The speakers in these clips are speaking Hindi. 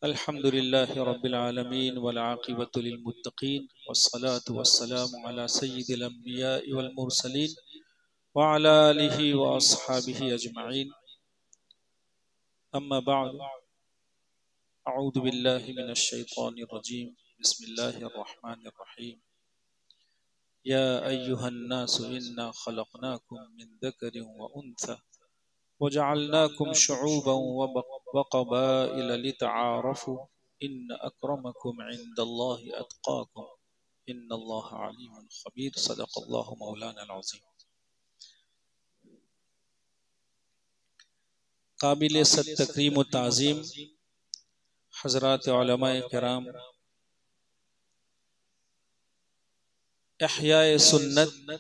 अल्हम्दुलिल्लाहि रब्बिल आलमीन वल आक़िबतु लिल मुत्तक़ीन वस्सलातु वस्सलामु अला सय्यिदिल अंबियाइ वल मुरसलीन व अला आलिहि व अस्हाबिहि अजमईन। अम्मा बअद, अऊज़ु बिल्लाहि मिनश शैतानिर रजीम। बिस्मिल्लाहिर रहमानिर रहीम। या अय्युहन नासु इन्ना खलक़नाकुम मिन ज़करिन व उन्सा वजअलनाकुम शुऊबन व क़बाइल लितआरफू इन्न अक्रमकुम इंदल्लाहि अत्क़ाकुम इन्नल्लाह अलीमुन खबीर। सदक़ल्लाहु मौलाना अज़ीम। काबिल सद तकरीम व ताज़ीम हज़रात उलमाए किराम, इहयाए सुन्नत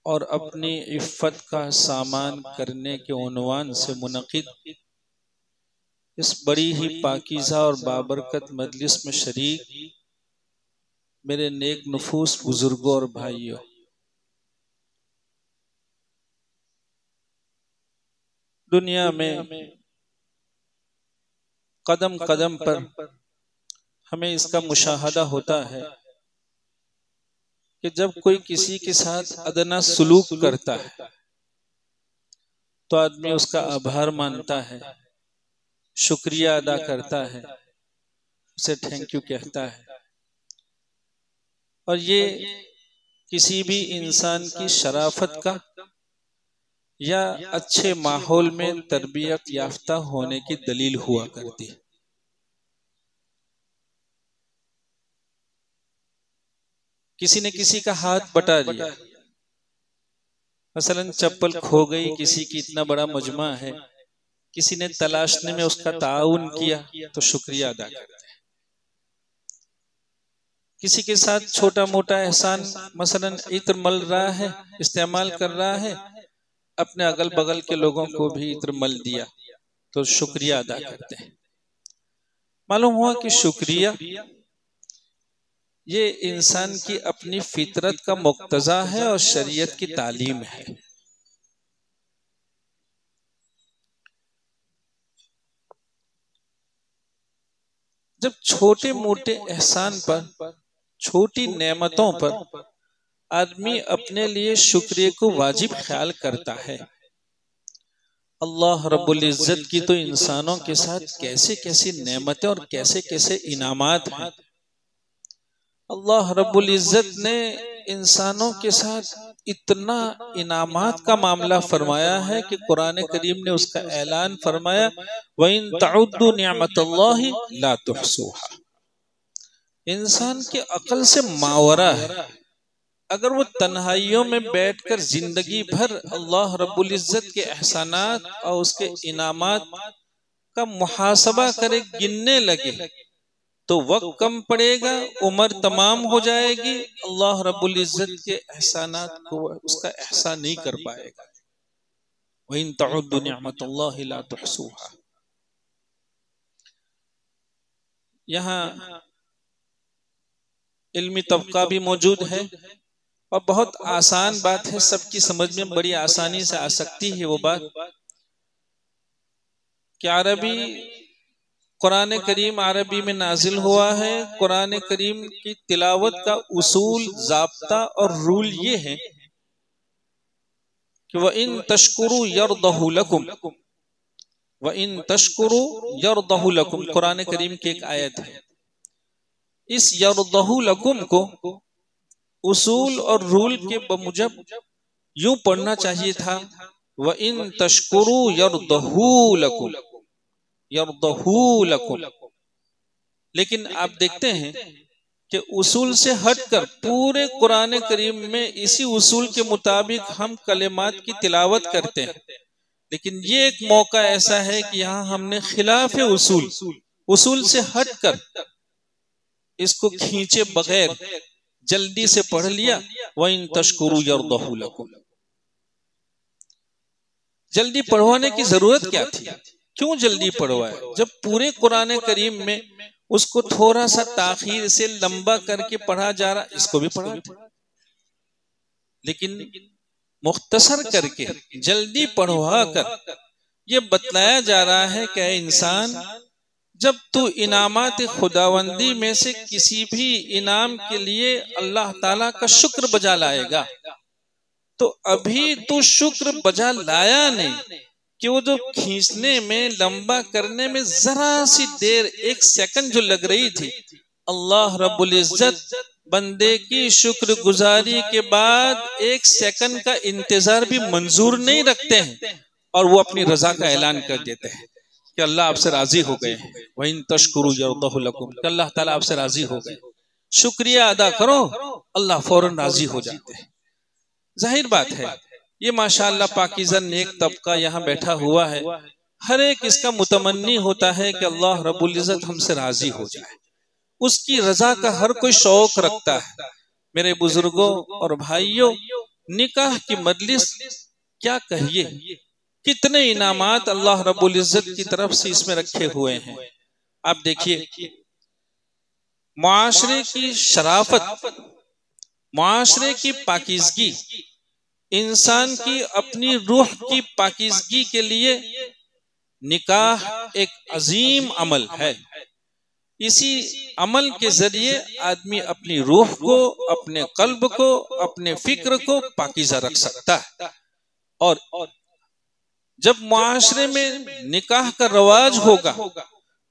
और अपनी इफ़्फ़त का सामान करने के उन्वान से मुनक़िद इस बड़ी ही पाकीज़ा और बाबरकत मजलिस में शरीक मेरे नेक नफूस बुजुर्गों और भाइयों, दुनिया में कदम कदम पर हमें इसका मुशाहदा होता है कि जब कोई किसी के साथ अदना सुलूक करता है तो आदमी उसका आभार मानता है, शुक्रिया अदा करता है, उसे थैंक यू कहता है। और ये किसी भी इंसान की शराफत का या अच्छे माहौल में तरबियत याफ्ता होने की दलील हुआ करती है। किसी ने किसी का हाथ बटा लिया, मसलन चप्पल खो गई, किसी की इतना बड़ा मजमा है, किसी ने तलाशने में उसका ताउन किया तो शुक्रिया अदा करते हैं। किसी के साथ छोटा मोटा एहसान, मसलन इत्र मल रहा है, इस्तेमाल कर रहा है, अपने अगल बगल के लोगों को भी इत्र मल दिया तो शुक्रिया अदा करते हैं। मालूम हुआ कि शुक्रिया ये इंसान की अपनी फितरत का मुक्तजा है और शरीयत की तालीम है। जब छोटे मोटे एहसान पर, छोटी नेमतों पर आदमी अपने लिए शुक्रिया को वाजिब ख्याल करता है, अल्लाह रब्बुल इज्जत की तो इंसानों के साथ कैसे कैसी नेमतें और कैसे कैसे इनामात हैं। अल्लाह रब्बुल इज्जत ने इंसानों के साथ इतना इनामात का मामला फरमाया है कि कुरान करीम ने उसका ऐलान फरमाया, वइन तउद्दु निअमतल्लाहि ला तुहसूहा। इंसान के अकल से मावरा है। अगर वो तन्हाइयों में बैठकर जिंदगी भर अल्लाह रब्बुल इज्जत के एहसानात और उसके इनामात का मुहासबा करे, गिनने लगे, तो वक्त कम पड़ेगा, उम्र तमाम हो जाएगी, अल्लाह रब्बुल इज्जत के एहसानात को उसका एहसान नहीं कर पाएगा। वइन तउद्दु निअमतल्लाहि ला तुहसूहा। यहाँ इल्मी तबका भी मौजूद है और बहुत आसान बात है, सबकी समझ में बड़ी आसानी से आ सकती है। वो बात कि अरबी, कुरान करीम अरबी में नाजिल हुआ है। कुरान करीम की तिलावत का उसूल, ज़ाब्ता और रूल ये है कि व इन तशकुरु यरदहु लकुम, व इन तशकुरु यरदहु लकुम, कुरान करीम की एक आयत है। इस यरदहु लकुम को उसूल और रूल के बमुजब यूं पढ़ना चाहिए था, व इन तशकुरु यरदहु लकुम, यरदहु लकुम। लेकिन आप देखते हैं कि उसूल से हटकर पूरे कुरान करीम में इसी उसूल के मुताबिक हम कलिमात की तिलावत करते हैं। लेकिन ये एक मौका ऐसा है कि यहाँ हमने खिलाफ उसूल, उसूल से हटकर इसको खींचे बगैर जल्दी से पढ़ लिया, व इन तशकुरु यरदहु लकुम। जल्दी पढ़वाने की जरूरत क्या थी? क्यों जल्दी पढ़वाए? जब पूरे कुरान करीम में उसको थोड़ा सा ताखीर से लंबा करके पढ़ा जा रहा, इसको भी पढ़ा, लेकिन मुख्तसर करके जल्दी पढ़वा कर ये बतलाया जा रहा है कि इंसान, जब तू इनामात खुदावंदी में से किसी भी इनाम के लिए अल्लाह ताला का शुक्र बजा लाएगा, तो अभी तू शुक्र बजा लाया नहीं कि वो जो खींचने में, लंबा करने में जरा सी देर, 1 सेकंड जो लग रही थी, अल्लाह रब्बुल इज्जत बंदे की शुक्र गुजारी के बाद 1 सेकंड का इंतजार भी मंजूर नहीं रखते हैं और वो अपनी रजा का ऐलान कर देते हैं कि अल्लाह आपसे राजी हो गए, वहीं तशकुरु यरदहु लकुम, कि अल्लाह ताला आपसे राजी हो गए, शुक्रिया अदा करो, अल्लाह फौरन राजी हो जाते हैं। जाहिर बात है, ये माशाअल्लाह पाकीज़ा नेक तबका यहाँ बैठा हुआ है, हर एक इसका मुतमन्नी होता है कि अल्लाह रब्बुल इज्जत हमसे राजी हो जाए, उसकी रजा का हर कोई शौक रखता है। मेरे बुजुर्गों और भाइयों, निकाह की मजलिस क्या कहिए, कितने इनामात अल्लाह रब्बुल इज्जत की तरफ से इसमें रखे हुए हैं। आप देखिए, मुआशरे की शराफत, मुआशरे की पाकीज़गी, इंसान की अपनी रूह की पाकीज़गी के लिए निकाह एक अजीम अमल है। इसी अमल के जरिए आदमी अपनी रूह को, अपने कल्ब को, अपने फिक्र को पाकीज़ा रख सकता है। और जब मुआशरे में निकाह का रवाज होगा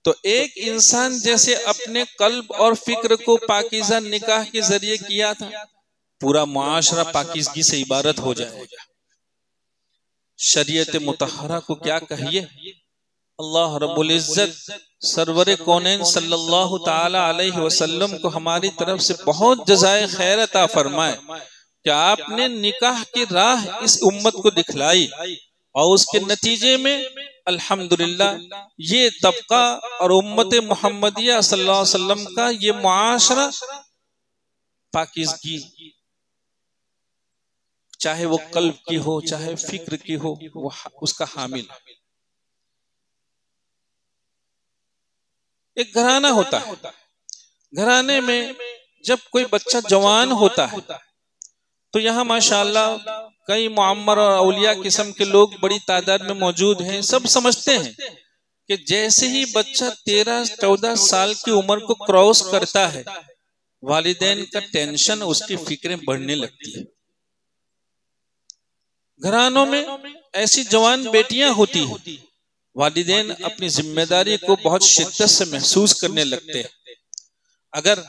तो एक इंसान जैसे अपने कल्ब और फिक्र को पाकीज़ा निकाह के जरिए किया था, पूरा मुआशरा पाकीज़गी से इबारत हो जाएगा। शरीयत मुतहरा को क्या कहिए, अल्लाह रब्बुल इज्जत सरवरे कौनैन सल्लल्लाहु ताला अलैहि वसल्लम को हमारी तरफ से बहुत जज़ाए खैर अता फरमाए कि आपने निकाह की राह इस उम्मत को दिखलाई और उसके नतीजे में अल्हम्दुलिल्लाह ये तबका और उम्मत मुहम्मदिया सल्लल्लाहु अलैहि वसल्लम का ये मुआशरा पाकीज़गी, चाहे वो कल्ब की हो, चाहे फिक्र की हो, वो उसका हामिल। एक घराना होता है, घराने में जब कोई बच्चा जवान होता है तो यहाँ माशाअल्लाह कई मुअम्मर और औलिया किस्म के लोग बड़ी तादाद में मौजूद हैं। सब समझते हैं कि जैसे ही बच्चा 13-14 साल की उम्र को क्रॉस करता है, वालिदैन का टेंशन, उसकी फिक्रें बढ़ने लगती है। घरानों में ऐसी जवान बेटियां होती हैं, वालिदैन अपनी जिम्मेदारी को बहुत शिद्दत से महसूस करने लगते हैं। अगर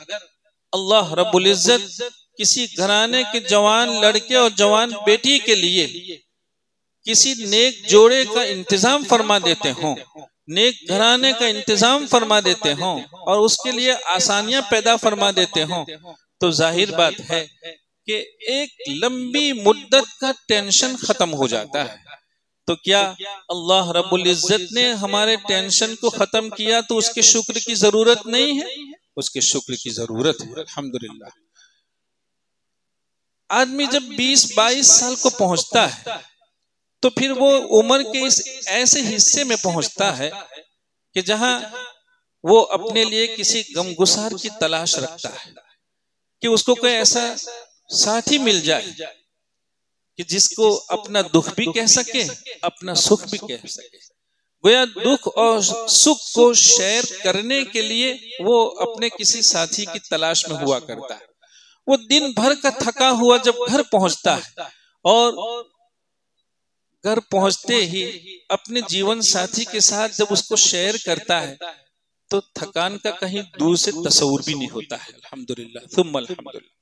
अल्लाह रब्बुल इज्जत किसी घराने के जवान लड़के और जवान बेटी के लिए किसी नेक जोड़े का इंतजाम फरमा देते हों, नेक घराने का इंतजाम फरमा देते हों और उसके लिए आसानियां पैदा फरमा देते हों, तो जाहिर बात है कि एक लंबी मुद्दत का टेंशन खत्म हो जाता है। तो क्या अल्लाह रब्बुल इज्जत ने हमारे टेंशन को खत्म किया तो उसके शुक्र की जरूरत नहीं है? उसके शुक्र की जरूरत है, अल्हम्दुलिल्लाह। आदमी जब 20-22 साल को पहुंचता है तो फिर वो उम्र के इस ऐसे हिस्से में पहुंचता है कि जहां वो अपने लिए किसी गमगुसार की तलाश रखता है कि उसको कोई ऐसा साथी मिल जाए कि जिसको अपना दुख भी कह सके, अपना सुख भी कह सके। गोया दुख और सुख को शेयर करने के लिए वो अपने किसी साथी की तलाश में हुआ करता है। वो दिन भर का थका हुआ जब घर पहुंचता है और घर पहुंचते ही अपने जीवन साथी के साथ जब उसको शेयर करता है तो थकान का कहीं दूर से तस्वुर भी नहीं होता है। अल्हम्दुलिल्लाह सुम्मा अल्हम्दुलिल्लाह।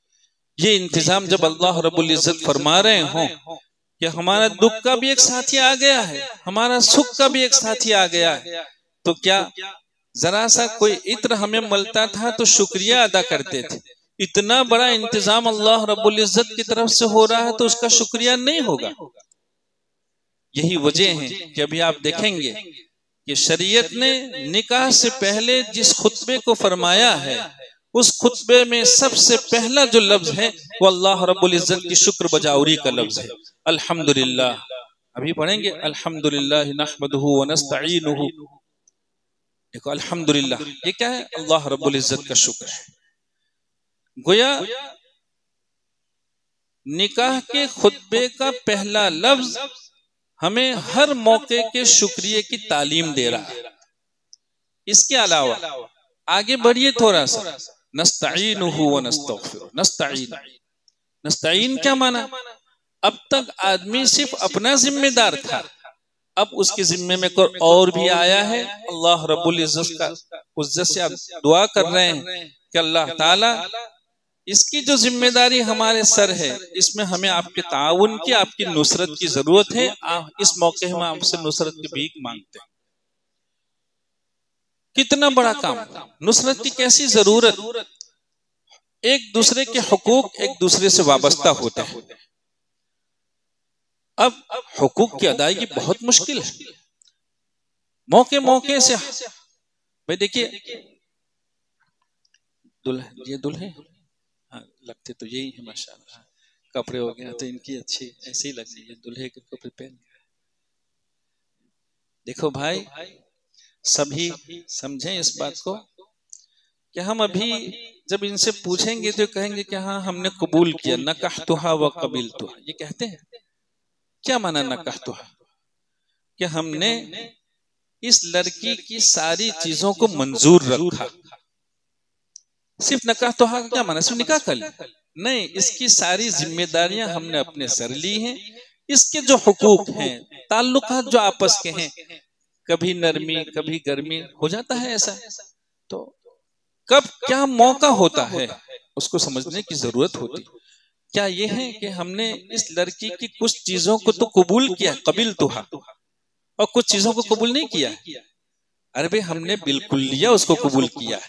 ये इंतजाम जब अल्लाह रब्बुल इज्जत फरमा रहे हों कि हमारा दुख का भी एक साथी आ गया है, हमारा सुख का भी एक साथी आ गया है, तो क्या जरा सा कोई इत्र हमें मिलता था तो शुक्रिया अदा करते थे। इतना बड़ा इंतजाम अल्लाह रब्बुल इज्जत की तरफ से हो रहा है तो उसका शुक्रिया नहीं होगा। यही वजह है कि अभी आप देखेंगे कि शरीयत ने निकाह से पहले जिस खुतबे को फरमाया है उस खुतबे में सबसे पहला जो लफ्ज है वो अल्लाह रब्बुल इज्जत की शुक्र बजाउरी का लफ्ज है, अल्हम्दुलिल्लाह। अभी पढ़ेंगे अल्हम्दुलिल्लाह नहमदुहु व नस्तईनुहु। देखो अल्हम्दुलिल्लाह, ये क्या है? अल्लाह रब्बुल इज्जत का शुक्र है। गोया निकाह के खुतबे का पहला लफ्ज हमें हर मौके के शुक्रिया की तालीम दे रहा है। इसके अलावा आगे बढ़िए थोड़ा सा, नस्तईनुहु व नस्तगफिरुह। नस्तईन, नस्तईन क्या माना? अब तक आदमी सिर्फ अपना जिम्मेदार था, अब उसके जिम्मे में कोई और भी आया है। अल्लाह रब्बुल इज्जत से आप दुआ कर रहे हैं कि अल्लाह ताला इसकी जो जिम्मेदारी हमारे सर है, इसमें हमें आपके ताउन की, आपकी नुसरत की जरूरत है। इस मौके हम आपसे नुसरत की भीख मांगते हैं। कितना बड़ा काम, नुसरत की कैसी जरूरत। एक दूसरे के हुकूक एक दूसरे से वाबस्ता होते हैं। अब हुकूक की अदायगी बहुत मुश्किल है। मौके मौके से भाई देखिए, ये दुल्हे हाँ, लगते तो यही है माशाल्लाह। कपड़े हो गए तो इनकी अच्छी ऐसे ही लग रही है, दुल्हे के कपड़े पहन। देखो भाई, सभी समझें इस बात को कि हम अभी जब इनसे पूछेंगे तो कहेंगे कि हाँ हमने कबूल किया, नकाहतुहा व कबिलतुहा। ये कहते हैं क्या माना नकाहतुहा? कि हमने इस लड़की की सारी चीजों को मंजूर रखा। सिर्फ नकाहतुहा का क्या माना? सिर्फ निकाह कर लिया? नहीं, इसकी सारी जिम्मेदारियां हमने अपने सर ली हैं। इसके जो हुकूक हैं, ताल्लुकात जो आपस के हैं, कभी नरमी कभी गर्मी हो जाता है ऐसा, तो कब क्या मौका होता है उसको समझने की जरूरत होती। क्या ये है कि हमने इस लड़की की कुछ चीजों को तो कबूल किया, कबिल तुहा, और कुछ चीजों को कबूल नहीं किया? अरे भाई हमने बिल्कुल लिया, उसको कबूल किया।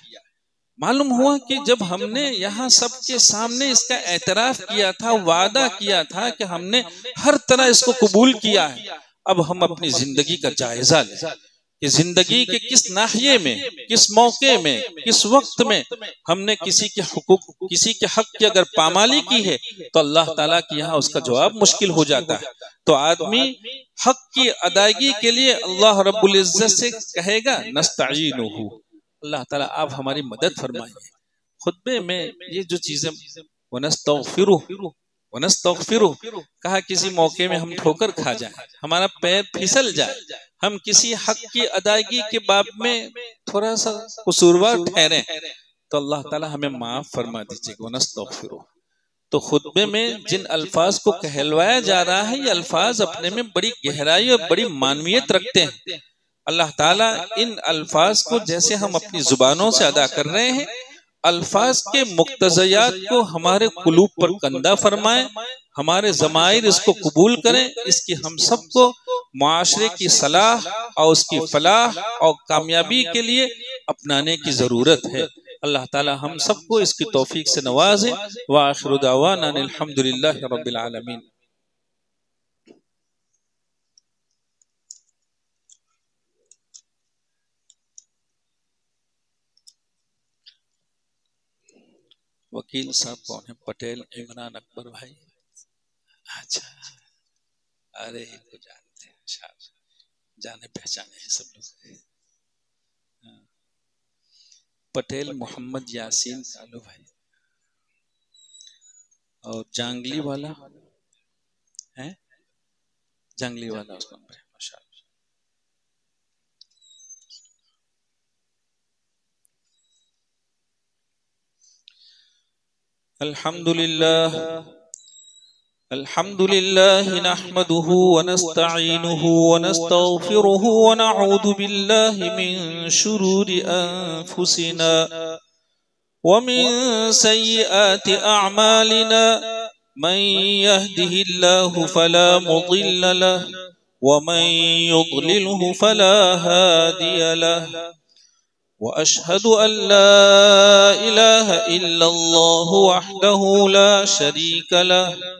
मालूम हुआ कि जब हमने यहाँ सबके सामने इसका एतराफ किया था, वादा किया था कि हमने हर तरह इसको कबूल किया है, अब हम अपनी जिंदगी का जायजा लें कि जिंदगी के किस नाहिये में, किस मौके में, किस वक्त में हमने किसी के हुकूक, किसी के हक की अगर पामाली की है तो अल्लाह ताला की यहाँ उसका जवाब मुश्किल हो जाता है। तो आदमी हक की अदायगी के लिए अल्लाह रब्बुल इज्जत से कहेगा नस्तईनुहु, अल्लाह ताला आप हमारी मदद फरमाइए। खुतबे में ये जो चीजें वनस्तगफिरुह, वनस्तगफिरुह कहा, किसी मौके में हम ठोकर खा जाए, हमारा पैर फिसल जाए, हम किसी हक की अदायगी के बाब में थोड़ा सा कसूरवार ठहरे, तो अल्लाह ताला हमें माफ फरमा दीजिएगा, वनस्तगफिरुह। तो खुतबे में जिन अल्फाज को कहलवाया जा रहा है, ये अल्फाज अपने में बड़ी गहराई और बड़ी मानवियत रखते हैं। अल्लाह ताला इन अल्फाज को जैसे हम अपनी जुबानों से अदा कर रहे हैं, अल्फाज के मुक्तज़यात को हमारे कुलूब पर कंदा फरमाए, हमारे ज़माइर इसको कबूल करें। इसकी हम सबको मुआशरे की सलाह और उसकी फलाह और कामयाबी के लिए अपनाने की जरूरत है। अल्लाह ताला हम सबको इसकी तौफीक से नवाजे। व आखिरु दावाना अनिल हम्दुलिल्लाहि रब्बिल आलमीन। वकील साहब कौन है? पटेल इमरान अकबर भाई। अच्छा, अरे इनको जानते हैं, जाने पहचाने हैं सब लोग। पटेल मोहम्मद यासीन कालू भाई, और जांगली वाला है, जांगली वाला उसका नंबर है, माशाअल्लाह। अल्हम्दुलिल्लाह, अल्हम्दुलिल्लाह नहमदुहु व नस्तईनुहु व नस्तगफिरुहु व नऊदु बिल्लाहि मिन शुरूरि अनफुसिना व मिन सय्यिआति अअमालिना मन यहदिहिल्लाहु फला मुदिल्ल लहु व मन युद्लिलहु फला हादिय लहु व अशहदु अल्ला इलाहा इल्लल्लाहु वहदहु ला शरीक लहु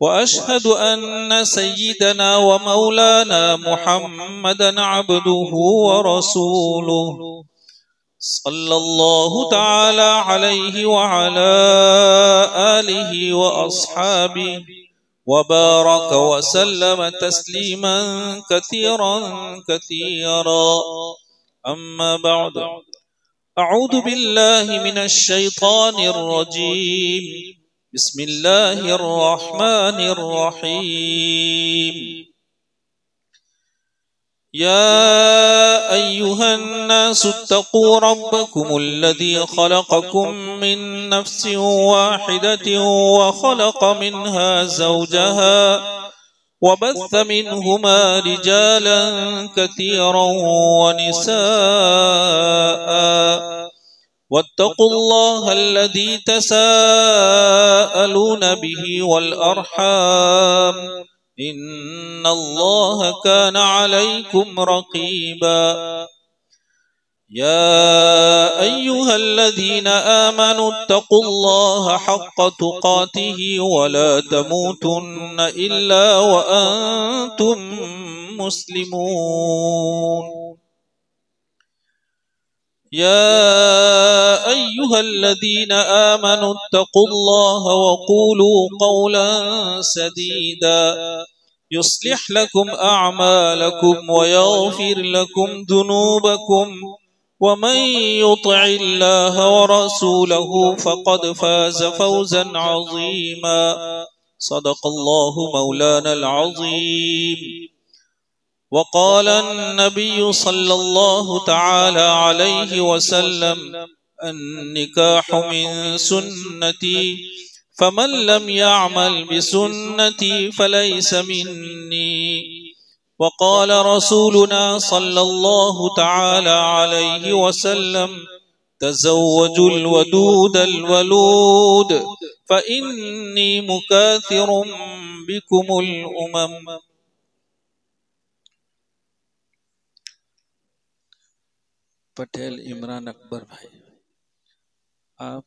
वअशहदु अन्न सय्यिदना व मौलाना मुहम्मदन अब्दुहु व रसूलुहु सल्लल्लाहु तआला अलैहि व अला आलिहि व अस्हाबिहि व बारक व सल्लम तस्लीमन कसीरन कसीरा। अम्मा बाद, अऊज़ु बिल्लाहि मिनश शैतानिर रजीम। बिस्मिल्लाहिर रहमानिर रहीम। या अय्युहन्नासु इत्तक़ू रब्बकुमुल्लज़ी ख़लक़कुम मिन नफ़्सिन वाहिदतिन व ख़लक़ मिन्हा ज़ौजहा व बस्स मिन्हुमा रिजालन कसीरन व निसाअ वत्तक़ुल्लाह अल्लज़ी तसाअलून बिही वल अर्हाम इन्नल्लाह कान अलैकुम रक़ीबा। या अय्युहल्लज़ीना आमनू इत्तक़ुल्लाह हक़्क़ तुक़ातिही व ला तमूतुन्ना इल्ला व अंतुम मुस्लिमून। या अय्युहल्लज़ीना आमनू इत्तक़ुल्लाह व क़ूलू क़ौलन सदीदा युस्लिह लकुम अअमालकुम व यग़फिर लकुम ज़ुनूबकुम व मन युतिइल्लाह व रसूलहु फ़क़द फ़ाज़ फ़ौज़न अज़ीमा। सदक़ल्लाहु मौलानल अज़ीम। वक़ाल अन्नबिय्यु सल्लल्लाहु तआला अलैहि वसल्लम अन्निकाहु मिन सुन्नती फमन लम यअमल बिसुन्नती फलैस मिन्नी। वक़ाल रसूलुना सल्लल्लाहु तआला अलैहि वसल्लम तज़व्वजुल वदूदल वलूद फ़इन्नी मुकाथिरुम बिकुमुल उमम। पटेल इमरान अकबर भाई, आप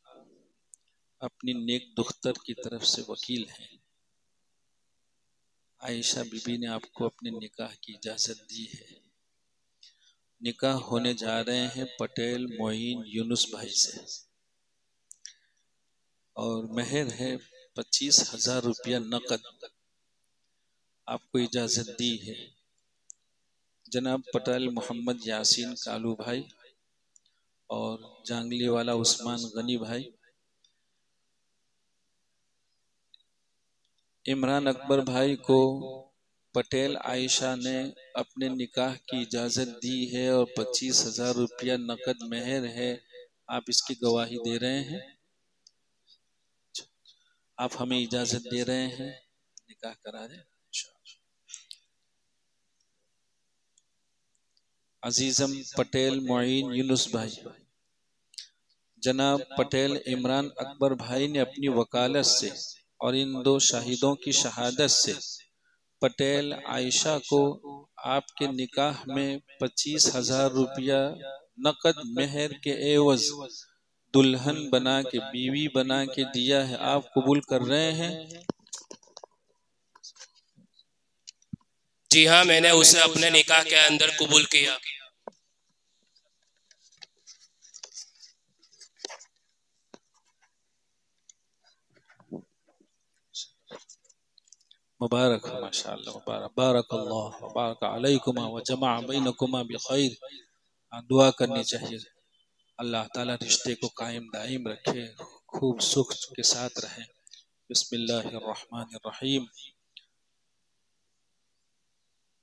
अपनी नेक दुख्तर की तरफ से वकील हैं। आयशा बीबी ने आपको अपने निकाह की इजाज़त दी है। निकाह होने जा रहे हैं पटेल मोइन यूनुस भाई से और मेहर है 25,000 रुपया नकद। आपको इजाज़त दी है। जनाब पटेल मोहम्मद यासीन कालू भाई और जांगली वाला उस्मान गनी भाई, इमरान अकबर भाई को पटेल आयशा ने अपने निकाह की इजाज़त दी है और 25,000 रुपया नकद मेहर है। आप इसकी गवाही दे रहे हैं। आप हमें इजाज़त दे रहे हैं, निकाह करा दें। अजीज़म पटेल मोइन यूनुस भाई, जनाब पटेल इमरान अकबर भाई ने अपनी वकालत से और इन दो शाहिदों की शहादत से पटेल आयशा को आपके निकाह में 25,000 रुपया नकद मेहर के एवज दुल्हन बना के, बीवी बना के दिया है। आप कबूल कर रहे हैं? जी हाँ, मैंने उसे अपने निकाह के अंदर कबूल किया। मुबारक माशाअल्लाह, मुबारक, बारकल्लाह बारक अलैकुमा व जमा बैनकुमा बिखैर। दुआ करनी चाहिए, अल्लाह ताला रिश्ते को कायम दायम रखे, खूब सुख के साथ रहे। बिस्मिल्लाहिर्रहमानिर्रहीम।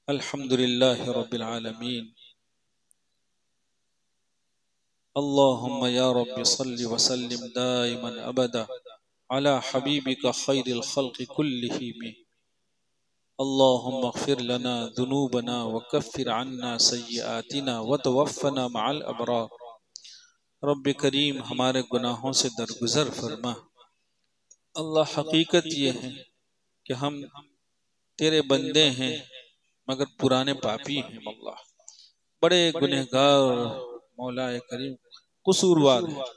अल्हम्दुलिल्लाहि रब्बिल आलमीन। अल्लाहुम्मा या रब्बि सल्लि व सल्लिम दाइमन अबदा अला हबीबिका खैरिल खल्क़ि कुल्लिहिम। अल्लाहुम्मा अग़फ़िर लना ज़ुनूबना व कफ़्फ़िर अन्ना सय्यिआतिना व तवफ़्फ़ना मअल अबरार। रब्बे करीम, हमारे गुनाहों से दरगुजर फरमा। अल्लाह, हकीकत ये है कि हम तेरे बंदे हैं मगर पुराने पापी हैं। मौला, बड़े गुनहगार, मौला करीम कसूरवार है।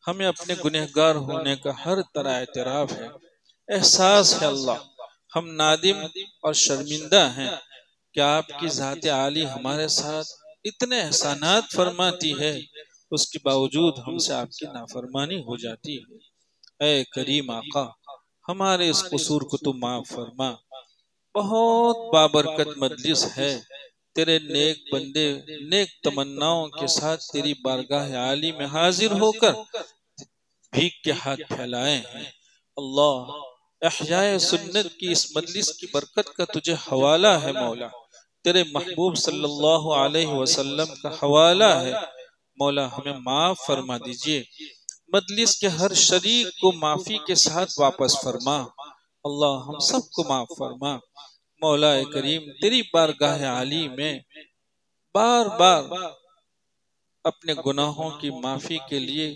हमें अपने गुनहगार होने का हर तरह एतराफ़ है, एहसास है। अल्लाह, हम नादिम और शर्मिंदा हैं कि आपकी ज़ात आली हमारे साथ इतने एहसानात फरमाती है, उसके बावजूद हमसे आपकी नाफरमानी हो जाती है। ऐ करीम आका, हमारे इस कसूर को तुम माफ फरमा। बहुत बाबरकत मजलिस है, तेरे नेक बंदे नेक तमन्नाओं के साथ तेरी बारगाह आली में हाजिर होकर भीख के हाथ फैलाए हैं। अल्लाह, अहयाए सुन्नत की इस मजलिस की बरकत का तुझे हवाला है। मौला, तेरे महबूब सल्लल्लाहु अलैहि वसल्लम का हवाला है। मौला हमें माफ फरमा दीजिए, मजलिस के हर शरीक को माफी के साथ वापस फरमा। अल्लाह हम सबको माफ फरमा। मौला करीम तेरी बारगाह आली में बार बार अपने गुनाहों की माफी के लिए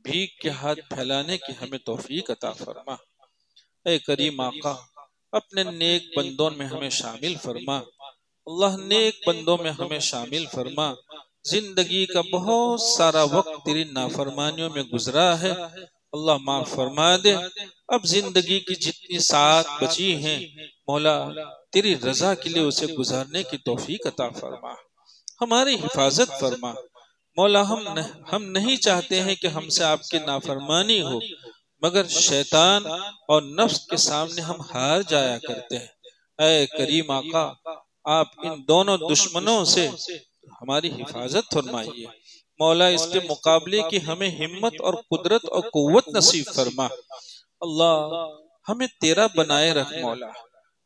भीख के हाथ फैलाने की हमें तौफीक अता फरमा। ऐ करीम आका, अपने नेक बंदों में हमें शामिल फरमा। अल्लाह नेक बंदों में हमें शामिल फरमा। जिंदगी का बहुत सारा वक्त तेरी नाफरमानियों में गुजरा है, अल्लाह माफ फरमा दे। अब जिंदगी की जितनी साथ बची हैं मौला तेरी रजा के लिए उसे गुजारने की तौफीक अता फरमा, हमारी हिफाजत फरमा। मौला हम नहीं चाहते हैं कि हमसे आपकी नाफरमानी हो, मगर शैतान और नफ्स के सामने हम हार जाया करते हैं। ऐ करीम आका, आप इन दोनों दुश्मनों से हमारी हिफाजत फरमाइए। मौला इसके मुकाबले की हमें हिम्मत और कुदरत और कुव्वत नसीब फरमा। अल्लाह हमें तेरा बनाए रख। मौला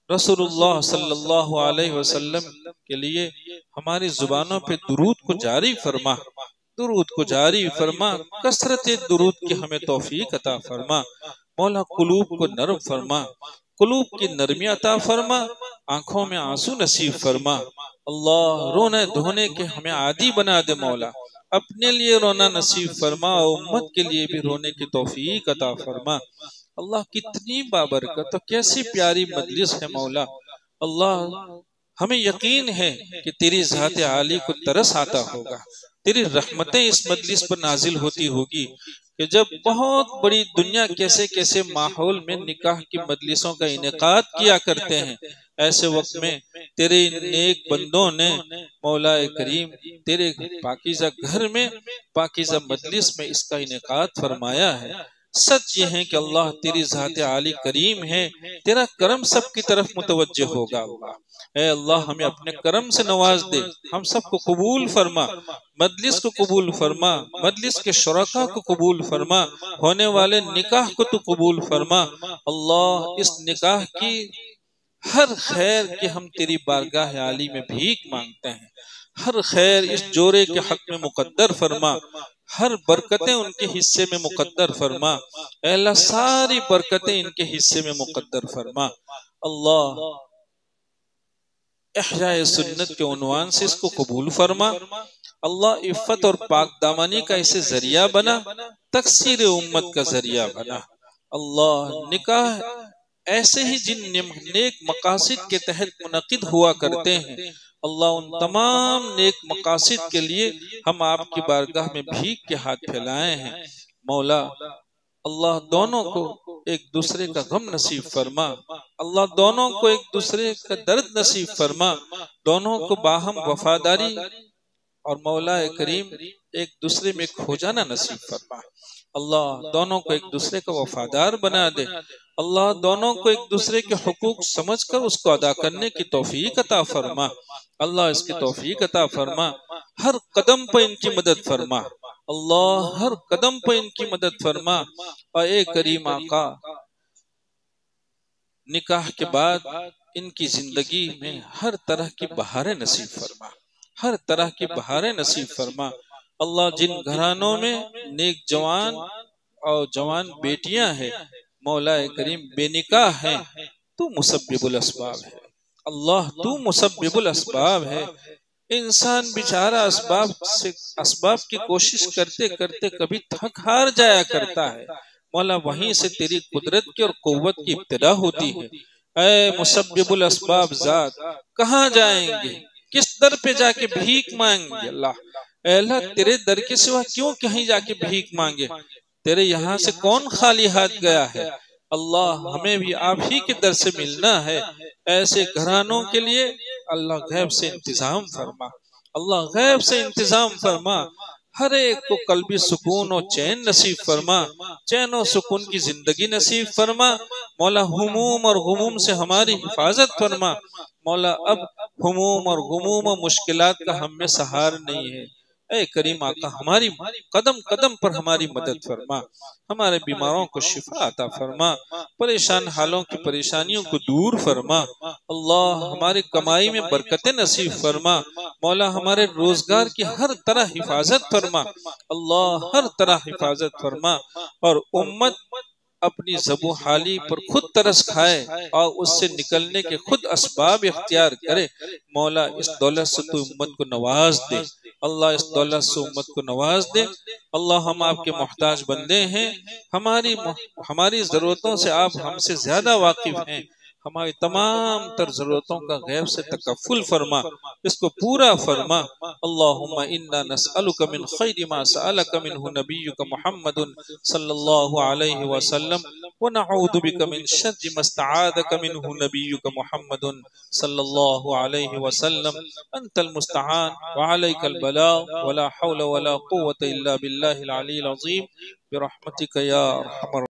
रसूलुल्लाह सल्लल्लाहु अलैहि वसल्लम के लिए हमारी जुबानों पे दुरूद को जारी फरमा, दुरूद को जारी फरमा। कसरत दुरूद की हमें तौफीक अता फरमा। मौला कुलूब को नरम फरमा, कुलूब की नरमी अता फरमा। आंखों में आंसू नसीब फरमा। अल्लाह रोने धोने के हमें आदी बना दे। मौला अपने लिए रोना नसीब फरमा, उम्मत के लिए भी रोने की तौफीक अता फरमा। अल्लाह कितनी बाबरकत तो कैसी प्यारी मजलिस है मौला। अल्लाह हमें यकीन है कि तेरी ज़ात आली को तरस आता होगा, तेरी रहमतें इस मजलिस पर नाजिल होती होगी कि जब बहुत बड़ी दुनिया कैसे कैसे माहौल में निकाह की मजलिसों का इनेकाद किया करते हैं, ऐसे वक्त में तेरे नेक बंदों ने मौला करीम तेरे पाकीज़ा घर में पाकीज़ा मजलिस में इसका इनेकाद फरमाया है। सच ये है कि अल्लाह तेरी ज़ात आली करीम है, तेरा करम सबकी तरफ मुतवज्जह होगा। ऐ अल्लाह हमें अपने करम से नवाज दे, हम सबको कबूल फरमा, मजलिस को कबूल फरमा, मजलिस के शुरका को कबूल फरमा, होने वाले निकाह को तू कबूल फरमा। अल्लाह इस निकाह की हर खैर की हम तेरी बारगाह आली में भीख मांगते हैं, हर खैर इस जोड़े के हक में मुकद्दर फरमा, हर बरकतें उनके हिस्से में मुकद्दर फरमा। अल्लाह सारी बरकतें इनके हिस्से में मुकद्दर फरमा। अल्लाह इह्याए सुन्नत के उन्वान से इसको कबूल फरमा। अल्लाह इफ़्फ़त और पाक दामनी का इसे जरिया बना, तकसीर उम्मत का जरिया बना। अल्लाह निकाह ऐसे ही जिन नेक मकासिद के तहत मुनक़िद हुआ करते हैं, अल्लाह उन तमाम नेक मकासिद के लिए हम आपकी बारगाह में भीख के हाथ फैलाए हैं। मौला अल्लाह दोनों को एक दूसरे का गम नसीब फरमा, अल्लाह दोनों को एक दूसरे का दर्द नसीब फरमा, दोनों को बाहम वफादारी और मौला करीम एक दूसरे में खो जाना नसीब फरमा। अल्लाह दोनों को एक दूसरे का वफादार बना दे। अल्लाह दोनों को एक दूसरे के हुकूक समझकर उसको अदा करने की तौफीक अता फरमा। अल्लाह इसकी तौफीक अता फरमा। हर कदम पर इनकी मदद फरमा। अल्लाह हर कदम पर इनकी मदद फरमा। और ए करीम आका, निकाह के बाद इनकी जिंदगी में हर तरह की बहारें नसीब फरमा, हर तरह की बहारें नसीब फरमा। अल्लाह जिन घरानों में नेक जवान और जवान बेटियां हैं, मौला करीम बेनिकाह हैं, तू मुसब्बिबुल अस्बाब है। अल्लाह तू मुसब्बिबुल अस्बाब है। इंसान बेचारा अस्बाब की कोशिश करते करते कभी थक हार जाया करता है। मौला वहीं से तेरी कुदरत की और कुव्वत की इब्तिदा होती है। ऐ मुसब्बिबुल अस्बाब ज़ात, कहाँ जाएंगे, किस दर पे जाके भीख मांगेंगे। अल्लाह तेरे दर के सिवा क्यों कहीं जाके भीख मांगे, तेरे यहाँ से कौन खाली हाथ गया है। अल्लाह हमें भी आप ही के दर से मिलना है। ऐसे घरानों के लिए अल्लाह गैब से इंतजाम फरमा, अल्लाह गैब से इंतजाम फरमा। हर एक को कल्बी सुकून और चैन नसीब फरमा, चैन और सुकून की जिंदगी नसीब फरमा। मौला हुमूम और गुमूम से हमारी हिफाजत फरमा। मौला अब हुमूम और गुमूम और मुश्किलात का हम में सहार नहीं है। ऐ करीम आका हमारी कदम कदम पर हमारी मदद फरमा, हमारे बीमारों को शिफा अता फरमा, परेशान हालों की परेशानियों को दूर फरमा। अल्लाह हमारे कमाई में बरकतें नसीब फरमा। मौला हमारे रोजगार की हर तरह हिफाजत फरमा। अल्लाह हर तरह हिफाजत फरमा और उम्मत अपनी ज़बू हाली पर खुद तरस खाए और उससे निकलने के खुद असबाब इख्तियार करे। मौला इस दौलत से तू उम्मत को नवाज दे। अल्लाह इस दौलत से उम्मत को नवाज दे। अल्लाह हम आपके मोहताज बंदे हैं, हमारी जरूरतों से आप हमसे ज्यादा वाकिफ हैं। हमारी तमाम तर जरूरतों का गैब से तकफ्फुल फरमा, इसको पूरा फरमा। अल्लाहुम्मा इन्ना नस्अलुका मिन खैरि मा सअलका मिन्हु नबियुका मुहम्मदुन सल्लल्लाहु अलैहि वसल्लम व नऊदु बिका मिन शर्रि मा इस्तआदका मिन्हु नबियुका मुहम्मदुन सल्लल्लाहु अलैहि वसल्लम। अंतल मुस्तआन व अलैकल बलाग व ला हौला व ला कुव्वता इल्ला बिल्लाहिल अलील अज़ीम बिरहमतिका या अरहमर